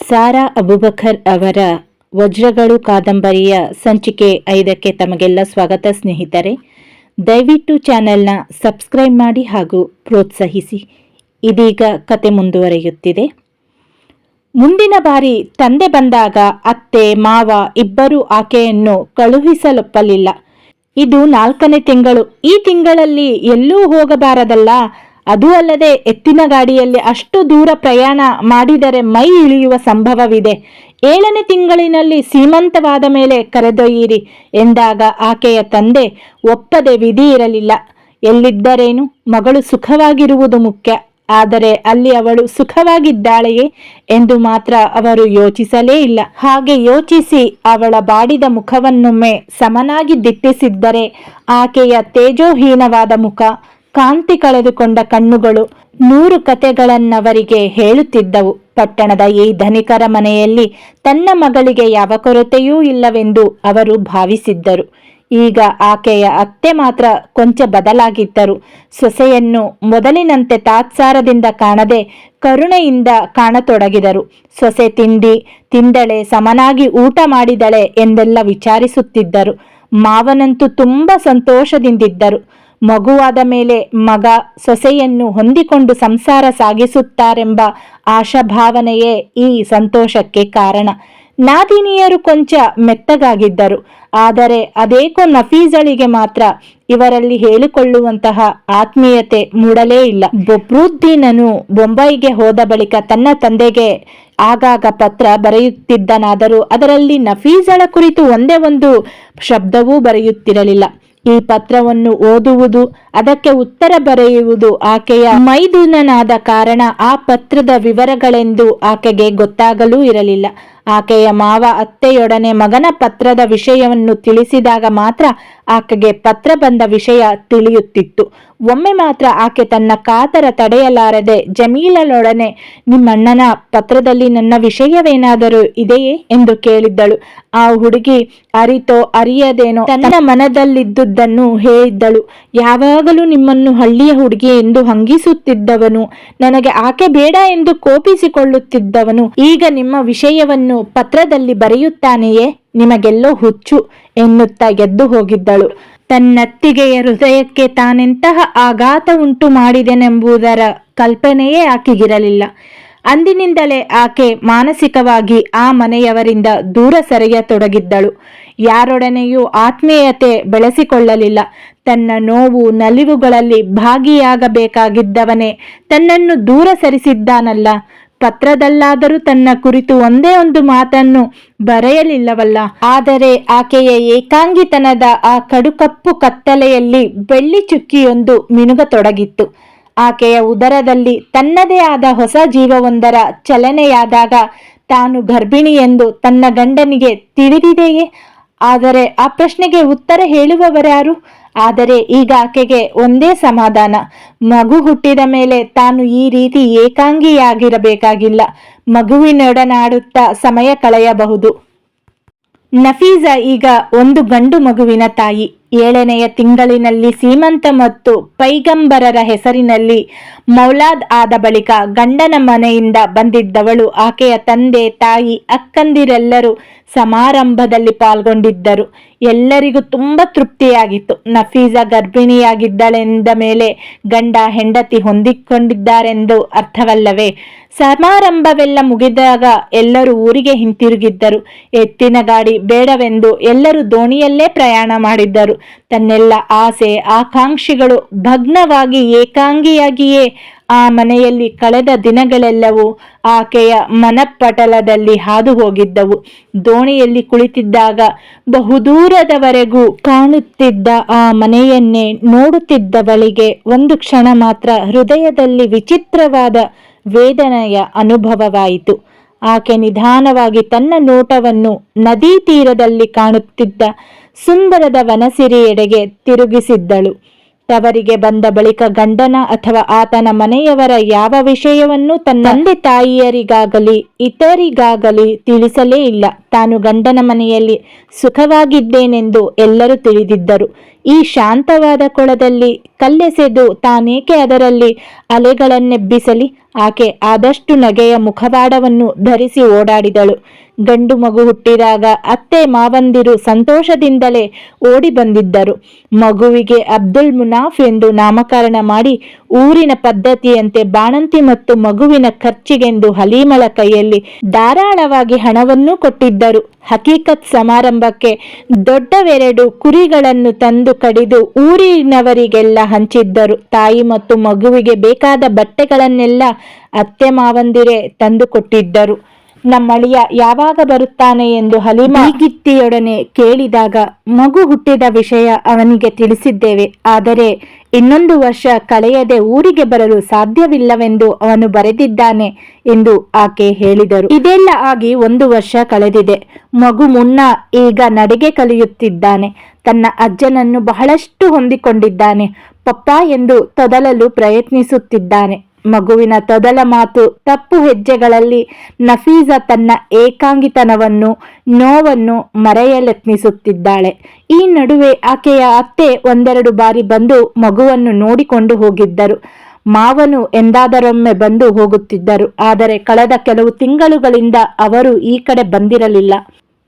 ಸಾರಾ ಅಬೂಬಕರ್ ಅವರ ವಜ್ರಗಳು ಕಾದಂಬರಿಯ ಸಂಚಿಕೆ 5ಕ್ಕೆ ತಮಗೆಲ್ಲ ಸ್ವಾಗತ ಸ್ನೇಹಿತರೆ. ದಯವಿಟ್ಟು ಚಾನೆಲ್ನ ಸಬ್ಸ್ಕ್ರೈಬ್ ಮಾಡಿ ಹಾಗೂ ಪ್ರೋತ್ಸಾಹಿಸಿ. ಇದೀಗ ಕತೆ ಮುಂದುವರಿಯುತ್ತಿದೆ. ಮುಂದಿನ ಬಾರಿ ತಂದೆ ಬಂದಾಗ ಅತ್ತೆ ಮಾವ ಇಬ್ಬರೂ ಆಕೆಯನ್ನು ಕಳುಹಿಸಲೊಪ್ಪಲಿಲ್ಲ. ಇದು 4ನೇ ತಿಂಗಳು. ಈ ತಿಂಗಳಲ್ಲಿ ಎಲ್ಲೂ ಹೋಗಬಾರದಲ್ಲ. ಅದೂ ಅಲ್ಲದೆ ಎತ್ತಿನ ಗಾಡಿಯಲ್ಲಿ ಅಷ್ಟು ದೂರ ಪ್ರಯಾಣ ಮಾಡಿದರೆ ಮೈ ಇಳಿಯುವ ಸಂಭವವಿದೆ. 7ನೇ ತಿಂಗಳಿನಲ್ಲಿ ಸೀಮಂತವಾದ ಮೇಲೆ ಕರೆದೊಯ್ಯಿರಿ ಎಂದಾಗ ಆಕೆಯ ತಂದೆ ಒಪ್ಪದೆ ವಿಧಿ ಇರಲಿಲ್ಲ. ಎಲ್ಲಿದ್ದರೇನು, ಮಗಳು ಸುಖವಾಗಿರುವುದು ಮುಖ್ಯ. ಆದರೆ ಅಲ್ಲಿ ಅವಳು ಸುಖವಾಗಿದ್ದಾಳೆಯೇ ಎಂದು ಮಾತ್ರ ಅವರು ಯೋಚಿಸಲೇ ಇಲ್ಲ. ಹಾಗೆ ಯೋಚಿಸಿ ಅವಳ ಬಾಡಿದ ಮುಖವನ್ನೊಮ್ಮೆ ಸಮನಾಗಿ ದಿಟ್ಟಿಸಿದ್ದರೆ ಆಕೆಯ ತೇಜೋಹೀನವಾದ ಮುಖ, ಕಾಂತಿ ಕಳೆದುಕೊಂಡ ಕಣ್ಣುಗಳು 100 ಕತೆಗಳನ್ನವರಿಗೆ ಹೇಳುತ್ತಿದ್ದವು. ಪಟ್ಟಣದ ಈ ಧನಿಕರ ಮನೆಯಲ್ಲಿ ತನ್ನ ಮಗಳಿಗೆ ಯಾವ ಕೊರತೆಯೂ ಇಲ್ಲವೆಂದು ಅವರು ಭಾವಿಸಿದ್ದರು. ಈಗ ಆಕೆಯ ಅತ್ತೆ ಮಾತ್ರ ಕೊಂಚ ಬದಲಾಗಿದ್ದರು. ಸೊಸೆಯನ್ನು ಮೊದಲಿನಂತೆ ತಾತ್ಸಾರದಿಂದ ಕಾಣದೆ ಕರುಣೆಯಿಂದ ಕಾಣತೊಡಗಿದರು. ಸೊಸೆ ತಿಂದಳೆ, ಸಮನಾಗಿ ಊಟ ಮಾಡಿದಳೆ ಎಂದೆಲ್ಲ ವಿಚಾರಿಸುತ್ತಿದ್ದರು. ಮಾವನಂತೂ ತುಂಬ ಸಂತೋಷದಿಂದಿದ್ದರು. ಮಗುವಾದ ಮೇಲೆ ಮಗ ಸೊಸೆಯನ್ನು ಹೊಂದಿಕೊಂಡು ಸಂಸಾರ ಸಾಗಿಸುತ್ತಾರೆಂಬ ಆಶಾಭಾವನೆಯೇ ಈ ಸಂತೋಷಕ್ಕೆ ಕಾರಣ. ನಾದಿನಿಯರು ಕೊಂಚ ಮೆತ್ತಗಾಗಿದ್ದರು. ಆದರೆ ಅದೇಕೋ ನಫೀಸಳಿಗೆ ಮಾತ್ರ ಇವರಲ್ಲಿ ಹೇಳಿಕೊಳ್ಳುವಂತಹ ಆತ್ಮೀಯತೆ ಮೂಡಲೇ ಇಲ್ಲ. ಬೊಬ್ರುದ್ದೀನನು ಬೊಂಬಾಯಿಗೆ ಹೋದ ಬಳಿಕ ತನ್ನ ತಂದೆಗೆ ಆಗಾಗ ಪತ್ರ ಬರೆಯುತ್ತಿದ್ದನಾದರೂ ಅದರಲ್ಲಿ ನಫೀಸಳ ಕುರಿತು ಒಂದೇ ಒಂದು ಶಬ್ದವೂ ಬರೆಯುತ್ತಿರಲಿಲ್ಲ. ಈ ಪತ್ರವನ್ನು ಓದುವುದು, ಅದಕ್ಕೆ ಉತ್ತರ ಬರೆಯುವುದು ಆಕೆಯ ಮೈದುನನಾದ ಕಾರಣ ಆ ಪತ್ರದ ವಿವರಗಳೆಂದು ಆಕೆಗೆ ಗೊತ್ತಾಗಲೂ ಇರಲಿಲ್ಲ. ಆಕೆಯ ಮಾವ ಅತ್ತೆಯೊಡನೆ ಮಗನ ಪತ್ರದ ವಿಷಯವನ್ನು ತಿಳಿಸಿದಾಗ ಮಾತ್ರ ಆಕೆಗೆ ಪತ್ರ ಬಂದ ವಿಷಯ ತಿಳಿಯುತ್ತಿತ್ತು. ಒಮ್ಮೆ ಮಾತ್ರ ಆಕೆ ತನ್ನ ಕಾತರ ತಡೆಯಲಾರದೆ ಜಮೀಲಳೊಡನೆ, ನಿಮ್ಮಣ್ಣನ ಪತ್ರದಲ್ಲಿ ನನ್ನ ವಿಷಯವೇನಾದರೂ ಇದೆಯೇ ಎಂದು ಕೇಳಿದ್ದಳು. ಆ ಹುಡುಗಿ ಅರಿತೋ ಅರಿಯದೇನೋ ತನ್ನ ಮನದಲ್ಲಿದ್ದುದನ್ನು ಹೇಳಿದ್ದಳು. ಯಾವಾಗಲೂ ನಿಮ್ಮನ್ನು ಹಳ್ಳಿಯ ಹುಡುಗಿ ಎಂದು ಹಂಗಿಸುತ್ತಿದ್ದವನು, ನನಗೆ ಆಕೆ ಬೇಡ ಎಂದು ಕೋಪಿಸಿಕೊಳ್ಳುತ್ತಿದ್ದವನು, ಈಗ ನಿಮ್ಮ ವಿಷಯವನ್ನು ಪತ್ರದಲ್ಲಿ ಬರೆಯುತ್ತಾನೆಯೇ, ನಿಮಗೆಲ್ಲೋ ಹುಚ್ಚು ಎನ್ನುತ್ತಾ ಎದ್ದು ಹೋಗಿದ್ದಳು. ತನ್ನತ್ತಿಗೆಯ ಹೃದಯಕ್ಕೆ ತಾನೆಂತಹ ಆಘಾತ ಉಂಟು ಮಾಡಿದೆನೆಂಬುದರ ಕಲ್ಪನೆಯೇ ಆಕೆಗಿರಲಿಲ್ಲ. ಅಂದಿನಿಂದಲೇ ಆಕೆ ಮಾನಸಿಕವಾಗಿ ಆ ಮನೆಯವರಿಂದ ದೂರ ಸರಿಯತೊಡಗಿದ್ದಳು. ಯಾರೊಡನೆಯೂ ಆತ್ಮೀಯತೆ ಬೆಳೆಸಿಕೊಳ್ಳಲಿಲ್ಲ. ತನ್ನ ನೋವು ನಲಿವುಗಳಲ್ಲಿ ಭಾಗಿಯಾಗಬೇಕಾಗಿದ್ದವನೇ ತನ್ನನ್ನು ದೂರ ಸರಿಸಿದ್ದಾನಲ್ಲ. ಪತ್ರದಲ್ಲಾದರೂ ತನ್ನ ಕುರಿತು ಒಂದೇ ಒಂದು ಮಾತನ್ನು ಬರೆಯಲಿಲ್ಲವಲ್ಲ. ಆದರೆ ಆಕೆಯ ಏಕಾಂಗಿತನದ ಆ ಕಡುಕಪ್ಪು ಕತ್ತಲೆಯಲ್ಲಿ ಬೆಳ್ಳಿ ಚುಕ್ಕಿಯೊಂದು ಮಿನುಗತೊಡಗಿತ್ತು. ಆಕೆಯ ಉದರದಲ್ಲಿ ತನ್ನದೇ ಆದ ಹೊಸ ಜೀವವೊಂದರ ಚಲನೆಯಾದಾಗ ತಾನು ಗರ್ಭಿಣಿ ಎಂದು ತನ್ನ ಗಂಡನಿಗೆ ತಿಳಿದಿದೆಯೇ? ಆದರೆ ಆ ಪ್ರಶ್ನೆಗೆ ಉತ್ತರ ಹೇಳುವವರ್ಯಾರು? ಆದರೆ ಈಗ ಆಕೆಗೆ ಒಂದೇ ಸಮಾಧಾನ, ಮಗು ಹುಟ್ಟಿದ ಮೇಲೆ ತಾನು ಈ ರೀತಿ ಏಕಾಂಗಿಯಾಗಿರಬೇಕಾಗಿಲ್ಲ. ಮಗುವಿನೊಡನಾಡುತ್ತಾ ಸಮಯ ಕಳೆಯಬಹುದು. ನಫೀಸಾ ಈಗ ಒಂದು ಗಂಡು ಮಗುವಿನ ತಾಯಿ. 7ನೆಯ ತಿಂಗಳಿನಲ್ಲಿ ಸೀಮಂತ ಮತ್ತು ಪೈಗಂಬರರ ಹೆಸರಿನಲ್ಲಿ ಮೌಲಾದ್ ಆದ ಬಳಿಕ ಗಂಡನ ಮನೆಯಿಂದ ಬಂದಿದ್ದವಳು. ಆಕೆಯ ತಂದೆ ತಾಯಿ ಅಕ್ಕಂದಿರೆಲ್ಲರೂ ಸಮಾರಂಭದಲ್ಲಿ ಪಾಲ್ಗೊಂಡಿದ್ದರು. ಎಲ್ಲರಿಗೂ ತುಂಬ ತೃಪ್ತಿಯಾಗಿತ್ತು. ನಫೀಸಾ ಗರ್ಭಿಣಿಯಾಗಿದ್ದಳೆಂದ ಮೇಲೆ ಗಂಡ ಹೆಂಡತಿ ಹೊಂದಿಕೊಂಡಿದ್ದಾರೆಂದು ಅರ್ಥವಲ್ಲವೇ? ಸಮಾರಂಭವೆಲ್ಲ ಮುಗಿದಾಗ ಎಲ್ಲರೂ ಊರಿಗೆ ಹಿಂತಿರುಗಿದ್ದರು. ಎತ್ತಿನ ಗಾಡಿ ಬೇಡವೆಂದು ಎಲ್ಲರೂ ದೋಣಿಯಲ್ಲೇ ಪ್ರಯಾಣ ಮಾಡಿದ್ದರು. ತನ್ನೆಲ್ಲ ಆಸೆ ಆಕಾಂಕ್ಷೆಗಳು ಭಗ್ನವಾಗಿ ಏಕಾಂಗಿಯಾಗಿಯೇ ಆ ಮನೆಯಲ್ಲಿ ಕಳೆದ ದಿನಗಳೆಲ್ಲವೂ ಆಕೆಯ ಮನಪಟಲದಲ್ಲಿ ಹಾದು ಹೋಗಿದ್ದವು. ದೋಣಿಯಲ್ಲಿ ಕುಳಿತಿದ್ದಾಗ ಬಹುದೂರದವರೆಗೂ ಕಾಣುತ್ತಿದ್ದ ಆ ಮನೆಯನ್ನೇ ನೋಡುತ್ತಿದ್ದವಳಿಗೆ ಒಂದು ಕ್ಷಣ ಮಾತ್ರ ಹೃದಯದಲ್ಲಿ ವಿಚಿತ್ರವಾದ ವೇದನೆಯ ಅನುಭವವಾಯಿತು. ಆಕೆ ನಿಧಾನವಾಗಿ ತನ್ನ ನೋಟವನ್ನು ನದೀ ತೀರದಲ್ಲಿ ಕಾಣುತ್ತಿದ್ದ ಸುಂದರದ ವನಸಿರಿಯೆಡೆಗೆ ತಿರುಗಿಸಿದ್ದಳು. ತವರಿಗೆ ಬಂದ ಬಳಿಕ ಗಂಡನ ಅಥವಾ ಆತನ ಮನೆಯವರ ಯಾವ ವಿಷಯವನ್ನು ತನ್ನ ತಂದೆ ತಾಯಿಯರಿಗಾಗಲಿ ಇತರಿಗಾಗಲಿ ತಿಳಿಸಲೇ ಇಲ್ಲ. ತಾನು ಗಂಡನ ಮನೆಯಲ್ಲಿ ಸುಖವಾಗಿದ್ದೇನೆಂದು ಎಲ್ಲರೂ ತಿಳಿದಿದ್ದರು. ಈ ಶಾಂತವಾದ ಕೊಳದಲ್ಲಿ ಕಲ್ಲೆಸೆದು ತಾನೇಕೆ ಅದರಲ್ಲಿ ಅಲೆಗಳನ್ನೆಬ್ಬಿಸಲಿ? ಆಕೆ ಆದಷ್ಟು ನಗೆಯ ಮುಖವಾಡವನ್ನು ಧರಿಸಿ ಓಡಾಡಿದಳು. ಗಂಡು ಮಗು ಹುಟ್ಟಿದಾಗ ಅತ್ತೆ ಮಾವಂದಿರು ಸಂತೋಷದಿಂದಲೇ ಓಡಿ ಬಂದಿದ್ದರು. ಮಗುವಿಗೆ ಅಬ್ದುಲ್ ಮುನಾಫ್ ಎಂದು ನಾಮಕರಣ ಮಾಡಿ ಊರಿನ ಪದ್ಧತಿಯಂತೆ ಬಾಣಂತಿ ಮತ್ತು ಮಗುವಿನ ಖರ್ಚಿಗೆಂದು ಹಲೀಮಳ ಕೈಯಲ್ಲಿ ಧಾರಾಳವಾಗಿ ಹಣವನ್ನೂ ಕೊಟ್ಟಿದ್ದರು. ಹಕೀಕತ್ ಸಮಾರಂಭಕ್ಕೆ ದೊಡ್ಡವೆರಡು ಕುರಿಗಳನ್ನು ತಂದು ಕಡಿದು ಊರಿನವರಿಗೆಲ್ಲ ಹಂಚಿದ್ದರು. ತಾಯಿ ಮತ್ತು ಮಗುವಿಗೆ ಬೇಕಾದ ಬಟ್ಟೆಗಳನ್ನೆಲ್ಲ ಅತ್ತೆ ಮಾವಂದಿರೇ ತಂದು ಕೊಟ್ಟಿದ್ದರು. ನಮ್ಮಳಿಯ ಯಾವಾಗ ಬರುತ್ತಾನೆ ಎಂದು ಹಲೀಮಾ ಗಿತ್ತಿಯೊಡನೆ ಕೇಳಿದಾಗ ಮಗು ಹುಟ್ಟಿದ ವಿಷಯ ಅವನಿಗೆ ತಿಳಿಸಿದ್ದೇವೆ. ಆದರೆ 1 ವರ್ಷ ಕಳೆಯದೆ ಊರಿಗೆ ಬರಲು ಸಾಧ್ಯವಿಲ್ಲವೆಂದು ಅವನು ಬರೆದಿದ್ದಾನೆ ಎಂದು ಆಕೆ ಹೇಳಿದರು. ಇದೆಲ್ಲ ಆಗಿ 1 ವರ್ಷ ಕಳೆದಿದೆ. ಮಗು ಮುನ್ನ ಈಗ ನಡಿಗೆ ಕಲಿಯುತ್ತಿದ್ದಾನೆ. ತನ್ನ ಅಜ್ಜನನ್ನು ಬಹಳಷ್ಟು ಹೊಂದಿಕೊಂಡಿದ್ದಾನೆ. ಪಪ್ಪ ಎಂದು ತೊದಲಲು ಪ್ರಯತ್ನಿಸುತ್ತಿದ್ದಾನೆ. ಮಗುವಿನ ತೊದಲ ಮಾತು, ತಪ್ಪು ಹೆಜ್ಜೆಗಳಲ್ಲಿ ನಫೀಸಾ ತನ್ನ ಏಕಾಂಗಿತನವನ್ನು, ನೋವನ್ನು ಮರೆಯಲೆತ್ನಿಸುತ್ತಿದ್ದಾಳೆ. ಈ ನಡುವೆ ಆಕೆಯ ಅತ್ತೆ 1-2 ಬಾರಿ ಬಂದು ಮಗುವನ್ನು ನೋಡಿಕೊಂಡು ಹೋಗಿದ್ದರು. ಮಾವನು ಎಂದಾದರೊಮ್ಮೆ ಬಂದು ಹೋಗುತ್ತಿದ್ದರು. ಆದರೆ ಕಳೆದ ಕೆಲವು ತಿಂಗಳುಗಳಿಂದ ಅವರು ಈ ಕಡೆ ಬಂದಿರಲಿಲ್ಲ.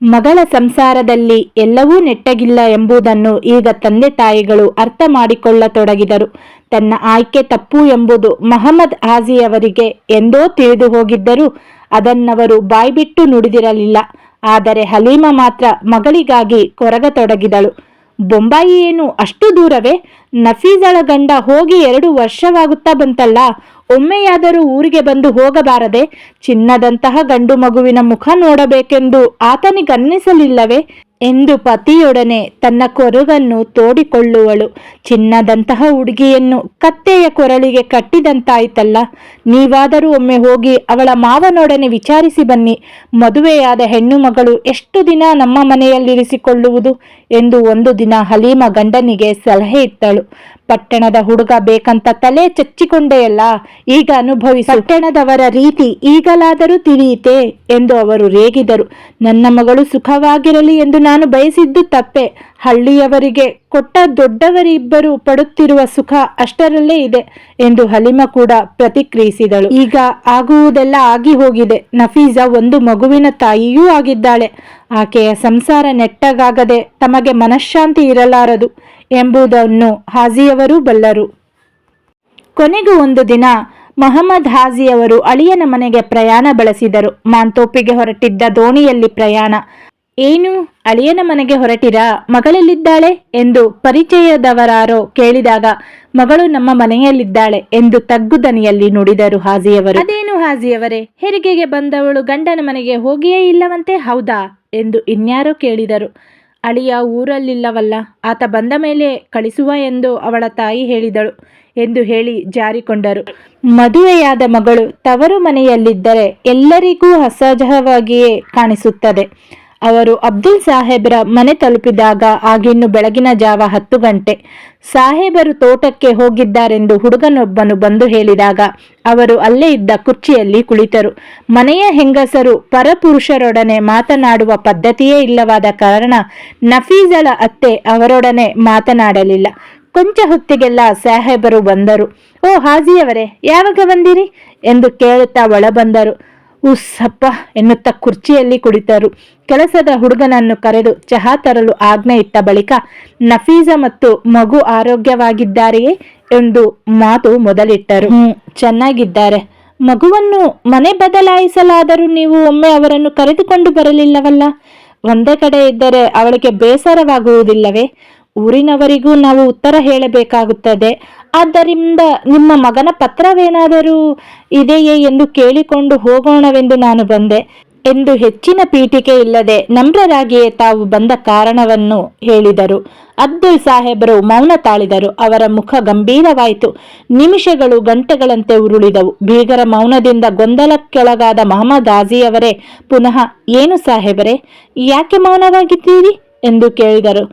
ಮಗಳ ಸಂಸಾರದಲ್ಲಿ ಎಲ್ಲವೂ ನೆಟ್ಟಗಿಲ್ಲ ಎಂಬುದನ್ನು ಈಗ ತಂದೆ ತಾಯಿಗಳು ಅರ್ಥ ಮಾಡಿಕೊಳ್ಳತೊಡಗಿದರು. ತನ್ನ ಆಯ್ಕೆ ತಪ್ಪು ಎಂಬುದು ಮಹಮ್ಮದ್ ಹಾಜಿಯವರಿಗೆ ಎಂದೋ ತಿಳಿದು ಹೋಗಿದ್ದರೂ ಅದನ್ನವರು ಬಾಯ್ಬಿಟ್ಟು ನುಡಿದಿರಲಿಲ್ಲ. ಆದರೆ ಹಲೀಮಾ ಮಾತ್ರ ಮಗಳಿಗಾಗಿ ಕೊರಗತೊಡಗಿದಳು. ಬೊಂಬಾಯಿ ಏನು ಅಷ್ಟು ದೂರವೇ? ನಫೀಸಳ ಗಂಡ ಹೋಗಿ 2 ವರ್ಷವಾಗುತ್ತಾ ಬಂತಲ್ಲ, ಒಮ್ಮೆಯಾದರೂ ಊರಿಗೆ ಬಂದು ಹೋಗಬಾರದೆ? ಚಿನ್ನದಂತಹ ಗಂಡು ಮಗುವಿನ ಮುಖ ನೋಡಬೇಕೆಂದು ಆತನಿಗನ್ನಿಸಲಿಲ್ಲವೇ ಎಂದು ಪತಿಯೊಡನೆ ತನ್ನ ಕೊರಗನ್ನು ತೋಡಿಕೊಳ್ಳುವಳು. ಚಿನ್ನದಂತಹ ಹುಡುಗಿಯನ್ನು ಕತ್ತೆಯ ಕೊರಳಿಗೆ ಕಟ್ಟಿದಂತಾಯ್ತಲ್ಲ. ನೀವಾದರೂ ಒಮ್ಮೆ ಹೋಗಿ ಅವಳ ಮಾವನೊಡನೆ ವಿಚಾರಿಸಿ ಬನ್ನಿ. ಮದುವೆಯಾದ ಹೆಣ್ಣು ಮಗಳು ಎಷ್ಟು ದಿನ ನಮ್ಮ ಮನೆಯಲ್ಲಿರಿಸಿಕೊಳ್ಳುವುದು ಎಂದು ಒಂದು ದಿನ ಹಲೀಮಾ ಗಂಡನಿಗೆ ಸಲಹೆ ಇತ್ತಳು. ಪಟ್ಟಣದ ಹುಡುಗ ಬೇಕಂತ ತಲೆ ಚಚ್ಚಿಕೊಂಡೆಯಲ್ಲ, ಈಗ ಅನುಭವಿಸು. ಪಟ್ಟಣದವರ ರೀತಿ ಈಗಲಾದರೂ ತಿಳಿಯಿತೆ ಎಂದು ಅವರು ರೇಗಿದರು. ನನ್ನ ಮಗಳು ಸುಖವಾಗಿರಲಿ ಎಂದು ನಾನು ಬಯಸಿದ್ದು ತಪ್ಪೆ. ಹಳ್ಳಿಯವರಿಗೆ ಕೊಟ್ಟ ದೊಡ್ಡವರಿಬ್ಬರು ಪಡುತ್ತಿರುವ ಸುಖ ಅಷ್ಟರಲ್ಲೇ ಇದೆ ಎಂದು ಹಲೀಮಾ ಕೂಡ ಪ್ರತಿಕ್ರಿಯಿಸಿದಳು. ಈಗ ಆಗುವುದೆಲ್ಲ ಆಗಿ ಹೋಗಿದೆ. ನಫೀಸಾ ಒಂದು ಮಗುವಿನ ತಾಯಿಯೂ ಆಗಿದ್ದಾಳೆ. ಆಕೆಯ ಸಂಸಾರ ನೆಟ್ಟಗಾಗದೆ ತಮಗೆ ಮನಃಶಾಂತಿ ಇರಲಾರದು ಎಂಬುದನ್ನು ಹಾಜಿಯವರೂ ಬಲ್ಲರು. ಕೊನೆಗೂ ಒಂದು ದಿನ ಮಹಮ್ಮದ್ ಹಾಜಿಯವರು ಅಳಿಯನ ಮನೆಗೆ ಪ್ರಯಾಣ ಬೆಳೆಸಿದರು. ಮಾಂತೋಪಿಗೆ ಹೊರಟಿದ್ದ ದೋಣಿಯಲ್ಲಿ ಪ್ರಯಾಣ. ಏನು, ಅಳಿಯನ ಮನೆಗೆ ಹೊರಟಿರಾ? ಮಗಳೆಲ್ಲಿದ್ದಾಳೆ ಎಂದು ಪರಿಚಯದವರಾರೋ ಕೇಳಿದಾಗ, ಮಗಳು ನಮ್ಮ ಮನೆಯಲ್ಲಿದ್ದಾಳೆ ಎಂದು ತಗ್ಗುದನಿಯಲ್ಲಿ ನುಡಿದರು ಹಾಜಿಯವರು. ಅದೇನು ಹಾಜಿಯವರೇ, ಹೆರಿಗೆಗೆ ಬಂದವಳು ಗಂಡನ ಮನೆಗೆ ಹೋಗಿಯೇ ಇಲ್ಲವಂತೆ, ಹೌದಾ ಎಂದು ಇನ್ಯಾರೋ ಕೇಳಿದರು. ಅಳಿಯ ಊರಲ್ಲಿಲ್ಲವಲ್ಲ, ಆತ ಬಂದ ಮೇಲೆ ಕಳಿಸುವ ಎಂದು ಅವಳ ತಾಯಿ ಹೇಳಿದಳು ಎಂದು ಹೇಳಿ ಜಾರಿಕೊಂಡರು. ಮದುವೆಯಾದ ಮಗಳು ತವರು ಮನೆಯಲ್ಲಿದ್ದರೆ ಎಲ್ಲರಿಗೂ ಅಸಹಜವಾಗಿಯೇ ಕಾಣಿಸುತ್ತದೆ. ಅವರು ಅಬ್ದುಲ್ ಸಾಹೇಬರ ಮನೆ ತಲುಪಿದಾಗ ಆಗಿನ್ನು ಬೆಳಗಿನ ಜಾವ 10 ಗಂಟೆ. ಸಾಹೇಬರು ತೋಟಕ್ಕೆ ಹೋಗಿದ್ದಾರೆಂದು ಹುಡುಗನೊಬ್ಬನು ಬಂದು ಹೇಳಿದಾಗ ಅವರು ಅಲ್ಲೇ ಇದ್ದ ಕುರ್ಚಿಯಲ್ಲಿ ಕುಳಿತರು. ಮನೆಯ ಹೆಂಗಸರು ಪರಪುರುಷರೊಡನೆ ಮಾತನಾಡುವ ಪದ್ಧತಿಯೇ ಇಲ್ಲವಾದ ಕಾರಣ ನಫೀಸಳ ಅತ್ತೆ ಅವರೊಡನೆ ಮಾತನಾಡಲಿಲ್ಲ. ಕೊಂಚ ಹೊತ್ತಿಗೆಲ್ಲ ಸಾಹೇಬರು ಬಂದರು. ಓ ಹಾಜಿಯವರೇ, ಯಾವಾಗ ಬಂದಿರಿ ಎಂದು ಕೇಳುತ್ತಾ ಒಳ ಬಂದರು. ಉಸ್ಸಪ್ಪ ಎನ್ನುತ್ತಾ ಕುರ್ಚಿಯಲ್ಲಿ ಕುಳಿತರು. ಕೆಲಸದ ಹುಡುಗನನ್ನು ಕರೆದು ಚಹಾ ತರಲು ಆಜ್ಞೆ ಇಟ್ಟ ಬಳಿಕ ನಫೀಸಾ ಮತ್ತು ಮಗು ಆರೋಗ್ಯವಾಗಿದ್ದಾರೆಯೇ ಎಂದು ಮಾತು ಮೊದಲಿಟ್ಟರು. ಚೆನ್ನಾಗಿದ್ದಾರೆ. ಮಗುವನ್ನು ಮನೆ ಬದಲಾಯಿಸಲಾದರೂ ನೀವು ಒಮ್ಮೆ ಅವರನ್ನು ಕರೆದುಕೊಂಡು ಬರಲಿಲ್ಲವಲ್ಲ? ಒಂದೇ ಕಡೆ ಇದ್ದರೆ ಅವಳಿಗೆ ಬೇಸರವಾಗುವುದಿಲ್ಲವೇ? ಊರಿನವರಿಗೂ ನಾವು ಉತ್ತರ ಹೇಳಬೇಕಾಗುತ್ತದೆ. ಆದ್ದರಿಂದ ನಿಮ್ಮ ಮಗನ ಪತ್ರವೇನಾದರೂ ಇದೆಯೇ ಎಂದು ಕೇಳಿಕೊಂಡು ಹೋಗೋಣವೆಂದು ನಾನು ಬಂದೆ ಎಂದು ಹೆಚ್ಚಿನ ಪೀಠಿಕೆ ಇಲ್ಲದೆ ನಮ್ರರಾಗಿಯೇ ತಾವು ಬಂದ ಕಾರಣವನ್ನು ಹೇಳಿದರು. ಅಬ್ದುಲ್ ಸಾಹೇಬರು ಮೌನ ತಾಳಿದರು. ಅವರ ಮುಖ ಗಂಭೀರವಾಯಿತು. ನಿಮಿಷಗಳು ಗಂಟೆಗಳಂತೆ ಉರುಳಿದವು. ಬೀಗರ ಮೌನದಿಂದ ಗೊಂದಲಕ್ಕೊಳಗಾದ ಮಹಮ್ಮದ್ ಹಾಜಿಯವರೇ ಪುನಃ, ಏನು ಸಾಹೇಬರೇ, ಯಾಕೆ ಮೌನವಾಗಿದ್ದೀರಿ ಎಂದು ಕೇಳಿದರು.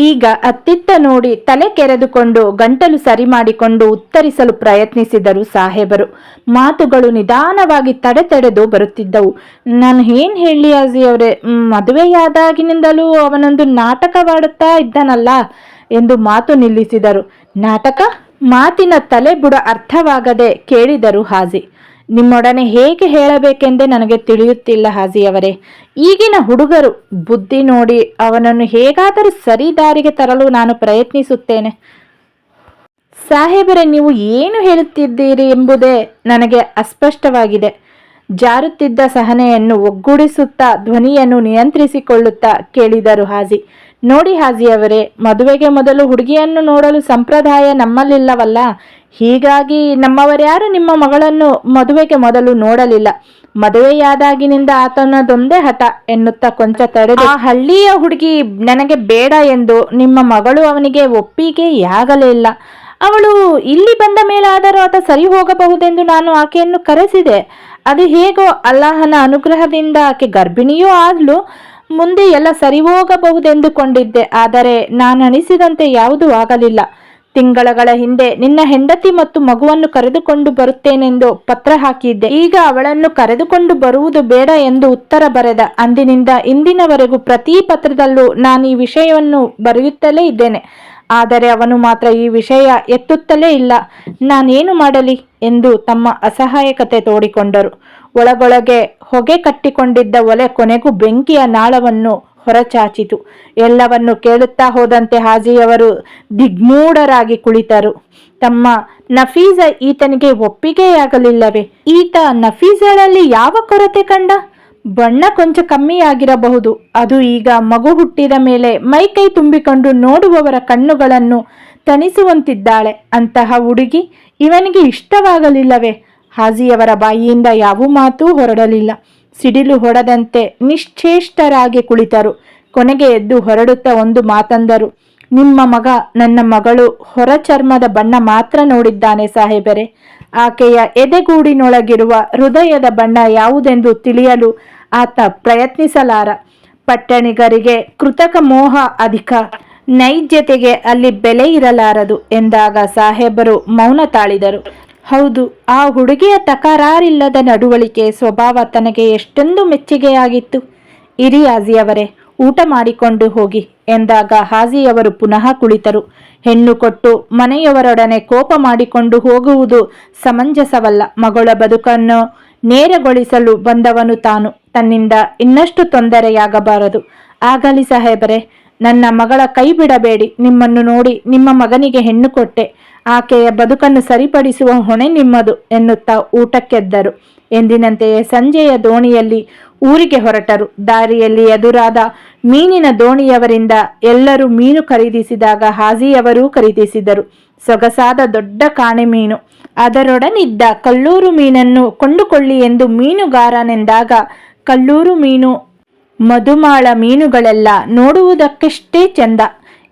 ಈಗ ಅತ್ತಿತ್ತ ನೋಡಿ ತಲೆ ಕೆರೆದುಕೊಂಡು ಗಂಟಲು ಸರಿ ಮಾಡಿಕೊಂಡು ಉತ್ತರಿಸಲು ಪ್ರಯತ್ನಿಸಿದರು ಸಾಹೇಬರು. ಮಾತುಗಳು ನಿಧಾನವಾಗಿ ತಡೆದು ಬರುತ್ತಿದ್ದವು. ನಾನು ಏನ್ ಹೇಳಿ ಅವರೇ, ಮದುವೆಯಾದಾಗಿನಿಂದಲೂ ಅವನೊಂದು ನಾಟಕವಾಡುತ್ತಾ ಇದ್ದನಲ್ಲ ಎಂದು ಮಾತು ನಿಲ್ಲಿಸಿದರು. ನಾಟಕ? ಮಾತಿನ ತಲೆಬುಡ ಅರ್ಥವಾಗದೆ ಕೇಳಿದರು ಹಾಜಿ. ನಿಮ್ಮೊಡನೆ ಹೇಗೆ ಹೇಳಬೇಕೆಂದೇ ನನಗೆ ತಿಳಿಯುತ್ತಿಲ್ಲ ಹಾಜಿಯವರೇ. ಈಗಿನ ಹುಡುಗರು ಬುದ್ಧಿ ನೋಡಿ ಅವನನ್ನು ಹೇಗಾದರೂ ಸರಿ ದಾರಿಗೆ ತರಲು ನಾನು ಪ್ರಯತ್ನಿಸುತ್ತೇನೆ. ಸಾಹೇಬರೇ, ನೀವು ಏನು ಹೇಳುತ್ತಿದ್ದೀರಿ ಎಂಬುದೇ ನನಗೆ ಅಸ್ಪಷ್ಟವಾಗಿದೆ. ಜಾರುತ್ತಿದ್ದ ಸಹನೆಯನ್ನು ಒಗ್ಗೂಡಿಸುತ್ತಾ ಧ್ವನಿಯನ್ನು ನಿಯಂತ್ರಿಸಿಕೊಳ್ಳುತ್ತಾ ಕೇಳಿದರು ಹಾಜಿ. ನೋಡಿ ಹಾಜಿಯವರೇ, ಮದುವೆಗೆ ಮೊದಲು ಹುಡುಗಿಯನ್ನು ನೋಡಲು ಸಂಪ್ರದಾಯ ನಮ್ಮಲ್ಲಿಲ್ಲವಲ್ಲ. ಹೀಗಾಗಿ ನಮ್ಮವರ್ಯಾರು ನಿಮ್ಮ ಮಗಳನ್ನು ಮದುವೆಗೆ ಮೊದಲು ನೋಡಲಿಲ್ಲ. ಮದುವೆಯಾದಾಗಿನಿಂದ ಆತನದೊಂದೇ ಹಠ ಎನ್ನುತ್ತಾ ಕೊಂಚ ತಡೆದು, ಆ ಹಳ್ಳಿಯ ಹುಡುಗಿ ನನಗೆ ಬೇಡ ಎಂದು ನಿಮ್ಮ ಮಗಳು ಅವನಿಗೆ ಒಪ್ಪಿಗೆಯಾಗಲಿಲ್ಲ. ಅವಳು ಇಲ್ಲಿ ಬಂದ ಮೇಲಾದರೂ ಆತ ಸರಿ ಹೋಗಬಹುದೆಂದು ನಾನು ಆಕೆಯನ್ನು ಕರೆಸಿದೆ. ಅದು ಹೇಗೋ ಅಲ್ಲಾಹನ ಅನುಗ್ರಹದಿಂದ ಆಕೆ ಗರ್ಭಿಣಿಯೂ ಆದ್ಲು. ಮುಂದೆ ಎಲ್ಲ ಸರಿ ಹೋಗಬಹುದೆಂದುಕೊಂಡಿದ್ದೆ. ಆದರೆ ನಾನು ಅನಿಸಿದಂತೆ ಯಾವುದೂ ಆಗಲಿಲ್ಲ. ತಿಂಗಳ ಹಿಂದೆ ನಿನ್ನ ಹೆಂಡತಿ ಮತ್ತು ಮಗುವನ್ನು ಕರೆದುಕೊಂಡು ಬರುತ್ತೇನೆಂದು ಪತ್ರ ಹಾಕಿದ್ದೆ. ಈಗ ಅವಳನ್ನು ಕರೆದುಕೊಂಡು ಬರುವುದು ಬೇಡ ಎಂದು ಉತ್ತರ ಬರೆದ. ಅಂದಿನಿಂದ ಇಂದಿನವರೆಗೂ ಪ್ರತಿ ಪತ್ರದಲ್ಲೂ ನಾನು ಈ ವಿಷಯವನ್ನು ಬರೆಯುತ್ತಲೇ ಇದ್ದೇನೆ. ಆದರೆ ಅವನು ಮಾತ್ರ ಈ ವಿಷಯ ಎತ್ತುತ್ತಲೇ ಇಲ್ಲ. ನಾನೇನು ಮಾಡಲಿ ಎಂದು ತಮ್ಮ ಅಸಹಾಯಕತೆ ತೋಡಿಕೊಂಡರು. ಒಳಗೊಳಗೆ ಹೊಗೆ ಕಟ್ಟಿಕೊಂಡಿದ್ದ ಒಲೆ ಕೊನೆಗೂ ಬೆಂಕಿಯ ನಾಳವನ್ನು ಹೊರಚಾಚಿತು. ಎಲ್ಲವನ್ನು ಕೇಳುತ್ತಾ ಹೋದಂತೆ ಹಾಜಿಯವರು ದಿಗ್ಮೂಢರಾಗಿ ಕುಳಿತರು. ತಮ್ಮ ನಫೀಸ ಈತನಿಗೆ ಒಪ್ಪಿಗೆಯಾಗಲಿಲ್ಲವೇ? ಈತ ನಫೀಸಳಲ್ಲಿ ಯಾವ ಕೊರತೆ ಕಂಡ? ಬಣ್ಣ ಕೊಂಚ ಕಮ್ಮಿಯಾಗಿರಬಹುದು. ಅದು ಈಗ ಮಗು ಹುಟ್ಟಿದ ಮೇಲೆ ಮೈಕೈ ತುಂಬಿಕೊಂಡು ನೋಡುವವರ ಕಣ್ಣುಗಳನ್ನು ತಣಿಸುವಂತಿದ್ದಾಳೆ. ಅಂತಹ ಹುಡುಗಿ ಇವನಿಗೆ ಇಷ್ಟವಾಗಲಿಲ್ಲವೇ? ಹಾಜಿಯವರ ಬಾಯಿಯಿಂದ ಯಾವ ಮಾತೂ ಹೊರಡಲಿಲ್ಲ. ಸಿಡಿಲು ಹೊಡೆದಂತೆ ನಿಶ್ಚೇಷ್ಟರಾಗಿ ಕುಳಿತರು. ಕೊನೆಗೆ ಎದ್ದು ಹೊರಡುತ್ತಾ ಒಂದು ಮಾತಂದರು. ನಿಮ್ಮ ಮಗ ನನ್ನ ಮಗಳು ಹೊರ ಚರ್ಮದ ಬಣ್ಣ ಮಾತ್ರ ನೋಡಿದ್ದಾನೆ ಸಾಹೇಬರೇ. ಆಕೆಯ ಎದೆಗೂಡಿನೊಳಗಿರುವ ಹೃದಯದ ಬಣ್ಣ ಯಾವುದೆಂದು ತಿಳಿಯಲು ಆತ ಪ್ರಯತ್ನಿಸಲಾರ. ಪಟ್ಟಣಿಗರಿಗೆ ಕೃತಕ ಮೋಹ ಅಧಿಕ, ನೈಜತೆಗೆ ಅಲ್ಲಿ ಬೆಲೆ ಇರಲಾರದು ಎಂದಾಗ ಸಾಹೇಬರು ಮೌನ ತಾಳಿದರು. ಹೌದು, ಆ ಹುಡುಗಿಯ ತಕರಾರಿಲ್ಲದ ನಡವಳಿಕೆ ಸ್ವಭಾವ ತನಗೆ ಎಷ್ಟೊಂದು ಮೆಚ್ಚುಗೆಯಾಗಿತ್ತು. ಇರಿ ಹಾಜಿಯವರೇ, ಊಟ ಮಾಡಿಕೊಂಡು ಹೋಗಿ ಎಂದಾಗ ಹಾಜಿಯವರು ಪುನಃ ಕುಳಿತರು. ಹೆಣ್ಣು ಕೊಟ್ಟು ಮನೆಯವರೊಡನೆ ಕೋಪ ಮಾಡಿಕೊಂಡು ಹೋಗುವುದು ಸಮಂಜಸವಲ್ಲ. ಮಗಳ ಬದುಕನ್ನು ನೇರಗೊಳಿಸಲು ಬಂದವನು ತಾನು. ತನ್ನಿಂದ ಇನ್ನಷ್ಟು ತೊಂದರೆಯಾಗಬಾರದು. ಆಗಲಿ ಸಾಹೇಬರೇ, ನನ್ನ ಮಗಳ ಕೈ ಬಿಡಬೇಡಿ. ನಿಮ್ಮನ್ನು ನೋಡಿ ನಿಮ್ಮ ಮಗನಿಗೆ ಹೆಣ್ಣು ಕೊಟ್ಟೆ. ಆಕೆಯ ಬದುಕನ್ನು ಸರಿಪಡಿಸುವ ಹೊಣೆ ನಿಮ್ಮದು ಎನ್ನುತ್ತಾ ಊಟಕ್ಕೆದ್ದರು. ಎಂದಿನಂತೆಯೇ ಸಂಜೆಯ ದೋಣಿಯಲ್ಲಿ ಊರಿಗೆ ಹೊರಟರು. ದಾರಿಯಲ್ಲಿ ಎದುರಾದ ಮೀನಿನ ದೋಣಿಯವರಿಂದ ಎಲ್ಲರೂ ಮೀನು ಖರೀದಿಸಿದಾಗ ಹಾಜಿಯವರೂ ಖರೀದಿಸಿದರು. ಸೊಗಸಾದ ದೊಡ್ಡ ಕಾಣೆ ಮೀನು. ಅದರೊಡನಿದ್ದ ಕಲ್ಲೂರು ಮೀನನ್ನು ಕೊಂಡುಕೊಳ್ಳಿ ಎಂದು ಮೀನುಗಾರನೆಂದಾಗ ಕಲ್ಲೂರು ಮೀನು, ಮಧುಮಾಳ ಮೀನುಗಳೆಲ್ಲ ನೋಡುವುದಕ್ಕಷ್ಟೇ ಚಂದ,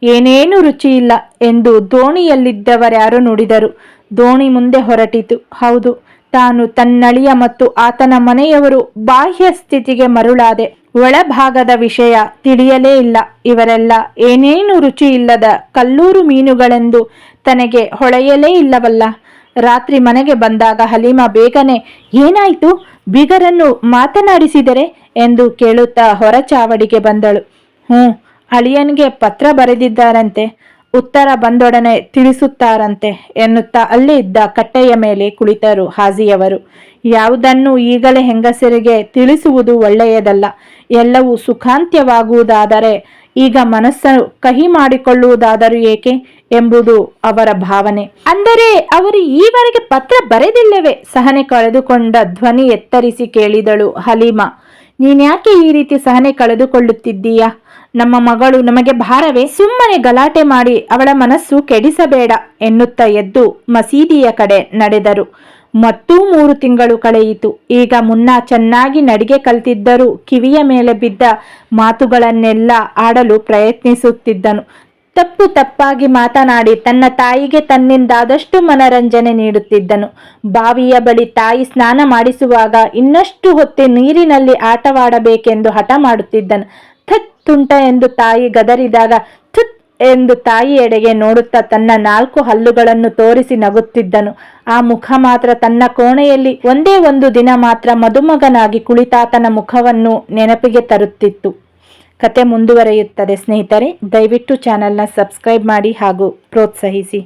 ಏನೇನು ರುಚಿಯಿಲ್ಲ ಎಂದು ದೋಣಿಯಲ್ಲಿದ್ದವರ್ಯಾರು ನುಡಿದರು. ದೋಣಿ ಮುಂದೆ ಹೊರಟಿತು. ಹೌದು, ತಾನು ತನ್ನಳಿಯ ಮತ್ತು ಆತನ ಮನೆಯವರು ಬಾಹ್ಯ ಸ್ಥಿತಿಗೆ ಮರುಳಾದೆ. ಒಳಭಾಗದ ವಿಷಯ ತಿಳಿಯಲೇ ಇಲ್ಲ. ಇವರೆಲ್ಲ ಏನೇನು ರುಚಿ ಇಲ್ಲದ ಕಲ್ಲೂರು ಮೀನುಗಳೆಂದು ತನಗೆ ಹೊಳೆಯಲೇ ಇಲ್ಲವಲ್ಲ. ರಾತ್ರಿ ಮನೆಗೆ ಬಂದಾಗ ಹಲೀಮಾ ಬೇಗನೆ ಏನಾಯಿತು, ಬೀಗರನ್ನು ಮಾತನಾಡಿಸಿದರೆ ಎಂದು ಕೇಳುತ್ತಾ ಹೊರಚಾವಡಿಗೆ ಬಂದಳು. ಅಳಿಯನಿಗೆ ಪತ್ರ ಬರೆದಿದ್ದಾರಂತೆ, ಉತ್ತರ ಬಂದೊಡನೆ ತಿಳಿಸುತ್ತಾರಂತೆ ಎನ್ನುತ್ತಾ ಅಲ್ಲೇ ಇದ್ದ ಕಟ್ಟೆಯ ಮೇಲೆ ಕುಳಿತರು ಹಾಜಿಯವರು. ಯಾವುದನ್ನು ಈಗಲೇ ಹೆಂಗಸರಿಗೆ ತಿಳಿಸುವುದು ಒಳ್ಳೆಯದಲ್ಲ. ಎಲ್ಲವೂ ಸುಖಾಂತ್ಯವಾಗುವುದಾದರೆ ಈಗ ಮನಸ್ಸು ಕಹಿ ಮಾಡಿಕೊಳ್ಳುವುದಾದರೂ ಏಕೆ ಎಂಬುದು ಅವರ ಭಾವನೆ. ಅಂದರೆ ಅವರು ಈವರೆಗೆ ಪತ್ರ ಬರೆದಿಲ್ಲವೇ? ಸಹನೆ ಕಳೆದುಕೊಂಡ ಧ್ವನಿ ಎತ್ತರಿಸಿ ಕೇಳಿದಳು ಹಲೀಮಾ. ನೀನ್ಯಾಕೆ ಈ ರೀತಿ ಸಹನೆ ಕಳೆದುಕೊಳ್ಳುತ್ತಿದ್ದೀಯಾ? ನಮ್ಮ ಮಗಳು ನಮಗೆ ಭಾರವೇ? ಸುಮ್ಮನೆ ಗಲಾಟೆ ಮಾಡಿ ಅವಳ ಮನಸ್ಸು ಕೆಡಿಸಬೇಡ ಎನ್ನುತ್ತಾ ಎದ್ದು ಮಸೀದಿಯ ಕಡೆ ನಡೆದರು. ಮತ್ತೂ 3 ತಿಂಗಳು ಕಳೆಯಿತು. ಈಗ ಮುನ್ನ ಚೆನ್ನಾಗಿ ನಡಿಗೆ ಕಲ್ತಿದ್ದರೂ ಕಿವಿಯ ಮೇಲೆ ಬಿದ್ದ ಮಾತುಗಳನ್ನೆಲ್ಲ ಆಡಲು ಪ್ರಯತ್ನಿಸುತ್ತಿದ್ದನು. ತಪ್ಪಾಗಿ ಮಾತನಾಡಿ ತನ್ನ ತಾಯಿಗೆ ತನ್ನಿಂದಾದಷ್ಟು ಮನರಂಜನೆ ನೀಡುತ್ತಿದ್ದನು. ಬಾವಿಯ ಬಳಿ ತಾಯಿ ಸ್ನಾನ ಮಾಡಿಸುವಾಗ ಇನ್ನಷ್ಟು ಹೊತ್ತೆ ನೀರಿನಲ್ಲಿ ಆಟವಾಡಬೇಕೆಂದು ಹಠ ಮಾಡುತ್ತಿದ್ದನು. ಥತ್ ತುಂಟ ಎಂದು ತಾಯಿ ಗದರಿದಾಗ ಥುತ್ ಎಂದು ತಾಯಿಯೆಡೆಗೆ ನೋಡುತ್ತಾ ತನ್ನ 4 ಹಲ್ಲುಗಳನ್ನು ತೋರಿಸಿ ನಗುತ್ತಿದ್ದನು. ಆ ಮುಖ ಮಾತ್ರ ತನ್ನ ಕೋಣೆಯಲ್ಲಿ ಒಂದೇ ಒಂದು ದಿನ ಮಾತ್ರ ಮದುಮಗನಾಗಿ ಕುಳಿತಾತನ ಮುಖವನ್ನು ನೆನಪಿಗೆ ತರುತ್ತಿತ್ತು. ಕತೆ ಮುಂದುವರಿಯುತ್ತದೆ ಸ್ನೇಹಿತರೆ. ದಯವಿಟ್ಟು ಚಾನೆಲ್ನ ಸಬ್ಸ್ಕ್ರೈಬ್ ಮಾಡಿ ಹಾಗೂ ಪ್ರೋತ್ಸಾಹಿಸಿ.